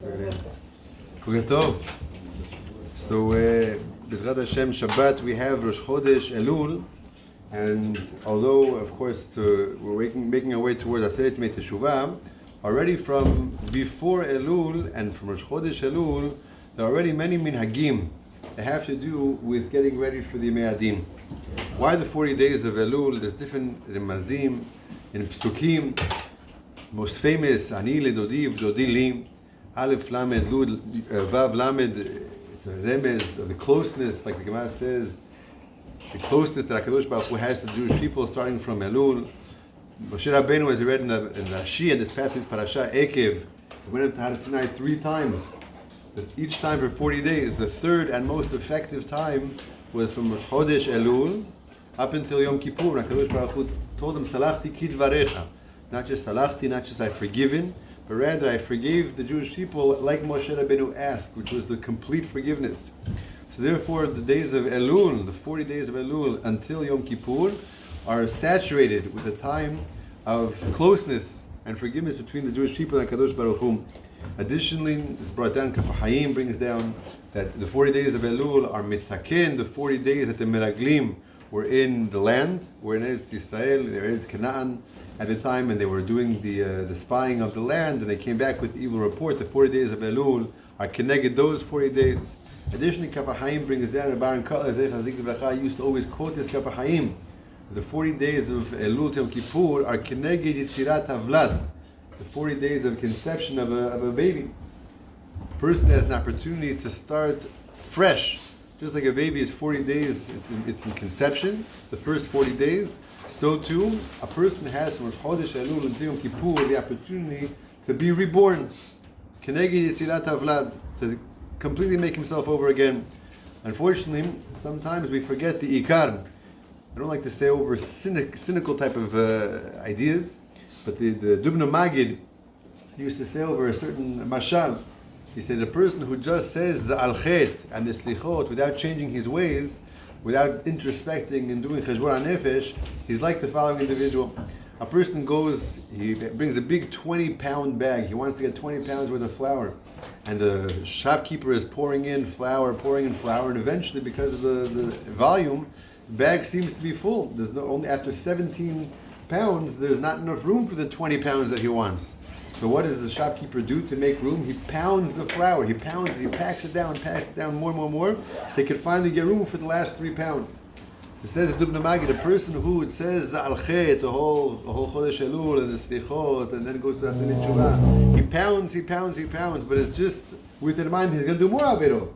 Boker Tov. So, B'ezrat Hashem Shabbat, we have Rosh Chodesh ELUL, and although, of course, we're making our way towards Aseret Yemei Teshuvah, already from before Elul and from Rosh Chodesh ELUL, there are already many minhagim that have to do with getting ready for the Yemei Adin. Why the 40 days of Elul? There's different remazim in Psukim. Most famous, Ani ledodi v'dodi li, Aleph Lamed Lud Vav Lamed. It's a remez of the closeness, like the Gemara says, the closeness that HaKadosh Baruch Hu has to the Jewish people, starting from Elul. Moshe Rabbeinu, as he read in Rashi, in this passage, Parasha Ekev, he went into Har Sinai 3 times. Each time for 40 days. The third and most effective time was from Rosh Chodesh Elul up until Yom Kippur. HaKadosh Baruch Hu told him, Salachti kidvarecha. Not just salachti, not just I've forgiven, but rather I forgave the Jewish people like Moshe Rabbeinu asked, which was the complete forgiveness. So therefore, the days of Elul, the 40 days of Elul until Yom Kippur, are saturated with a time of closeness and forgiveness between the Jewish people and Kadosh Baruch Hu. Additionally, it's brought down, Kaf HaChaim brings down that the 40 days of Elul are mitaken, the 40 days that the Meraglim were in the land, were in Eretz Yisrael, they were in Eretz Canaan at the time, and they were doing the spying of the land, and they came back with evil report. The 40 days of Elul are connected those 40 days. Additionally, Kaf HaChaim brings down, Baron Kotler used to always quote this Kaf HaChaim. The 40 days of Elul Yom Kippur are connected Yitzirat Havlad, the 40 days of conception of a baby. A person has an opportunity to start fresh. Just like a baby is 40 days, it's in conception, the first 40 days, so too, a person has from Chodesh Elul until Yom Kippur the opportunity to be reborn. Keneged Yitzirat Havlad, to completely make himself over again. Unfortunately, sometimes we forget the Ikar. I don't like to say over cynical type of ideas, but the Dubno Magid used to say over a certain mashal. He said a person who just says the al-chet and the slichot without changing his ways, without introspecting and doing cheshbon nefesh, he's like the following individual. A person goes, he brings a big 20-pound bag. He wants to get 20 pounds worth of flour. And the shopkeeper is pouring in flour, and eventually, because of the volume, the bag seems to be full. There's only after 17 pounds, there's not enough room for the 20 pounds that he wants. So what does the shopkeeper do to make room? He pounds the flour. He packs it down more, so they can finally get room for the last 3 pounds. So it says at Dubna Magid, a person who says the al-chet, the whole Chodesh Elul and the slichot, and then goes to the Tshuva. He pounds, but it's just with in mind he's going to do more averot.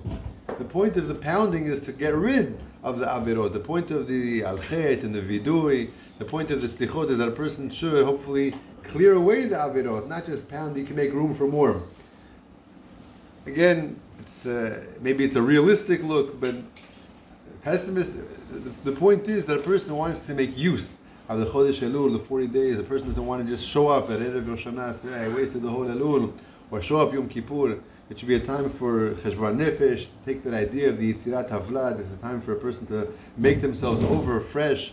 The point of the pounding is to get rid of the averot. The point of the al-chet and the vidui, the point of the slichot is that a person should hopefully clear away the averot, not just pound. You can make room for more. Again, it's maybe it's a realistic look, but pessimist. The point is that a person wants to make use of the Chodesh Elul, the 40 days. A person doesn't want to just show up at Erev Rosh Hashanah, say, I wasted the whole Elul, or show up Yom Kippur. It should be a time for cheshbon nefesh. Take that idea of the Yitzirat Havlad. It's a time for a person to make themselves over fresh.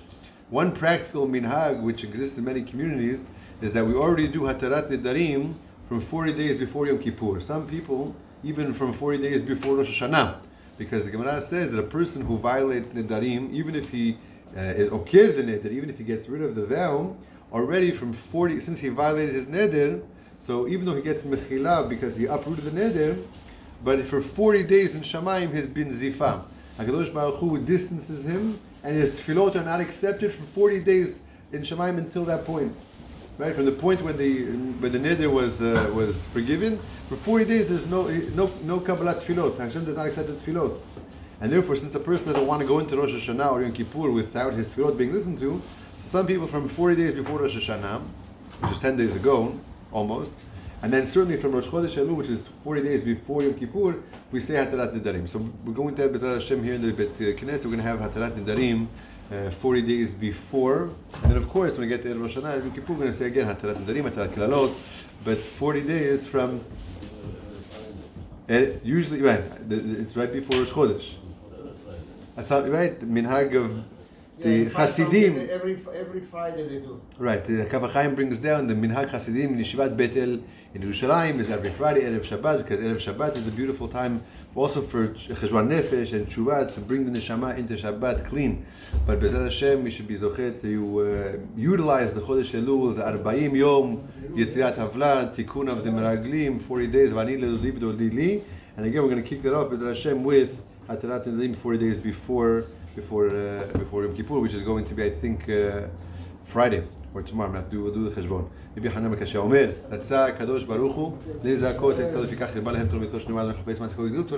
One practical minhag which exists in many communities is that we already do Hatarat Nedarim from 40 days before Yom Kippur. Some people even from 40 days before Rosh Hashanah, because the Gemara says that a person who violates Nedarim, even if he is okir the Neder, even if he gets rid of the vow, already from 40, since he violated his Neder, so even though he gets Mechila because he uprooted the Neder, but for 40 days in Shamayim he's been Zifa. HaKadosh Baruch Hu distances him, and his tefillot are not accepted for 40 days in Shamayim until that point. Right, from the point when the neder was forgiven, for 40 days there's no kabbalat tefillot. Hashem does not accept the tefillot, and therefore, since the person doesn't want to go into Rosh Hashanah or Yom Kippur without his tefillot being listened to, some people from 40 days before Rosh Hashanah, which is 10 days ago almost, and then certainly from Rosh Chodesh Elul, which is 40 days before Yom Kippur, we say Hatarat Nedarim. So we're going to have B'ezrat Hashem here in the Bet Knesset. We're going to have Hatarat Nedarim 40 days before, and then of course when we get to Rosh Hashanah, Yom Kippur, we're going to say again Hatarat Nedarim, Hatarat Kilalot, but 40 days from usually right. It's right before Rosh Chodesh. Right, minhag of the Hasidim. Every Friday they do. Right, the Kaf HaChaim brings down the Minhag Hasidim in Yeshivat Betel in Yerushalayim is every Friday, Erev Shabbat, because Erev Shabbat is a beautiful time also for Cheshvan Nefesh and Tshuva to bring the Neshama into Shabbat clean. But B'ezrat Hashem, we should be zochet to utilize the Chodesh Elul, the 40 Yom, Yetzirat Havlad, Tikkun of the Meraglim, 40 days, Vani Le'Oliv Li. And again, we're going to kick that off, B'ezrat Hashem, with Atarat Nedarim 40 days before Yom Kippur, which is going to be, I think, Friday or tomorrow. We'll do the cheshbon. Maybe Hanan Makasha Omer, רצה הקדוש ברוך הוא לזכות את כל לפיכך לבא להם תורמיתו שנאמר ומחפש מה זכות גדול תורה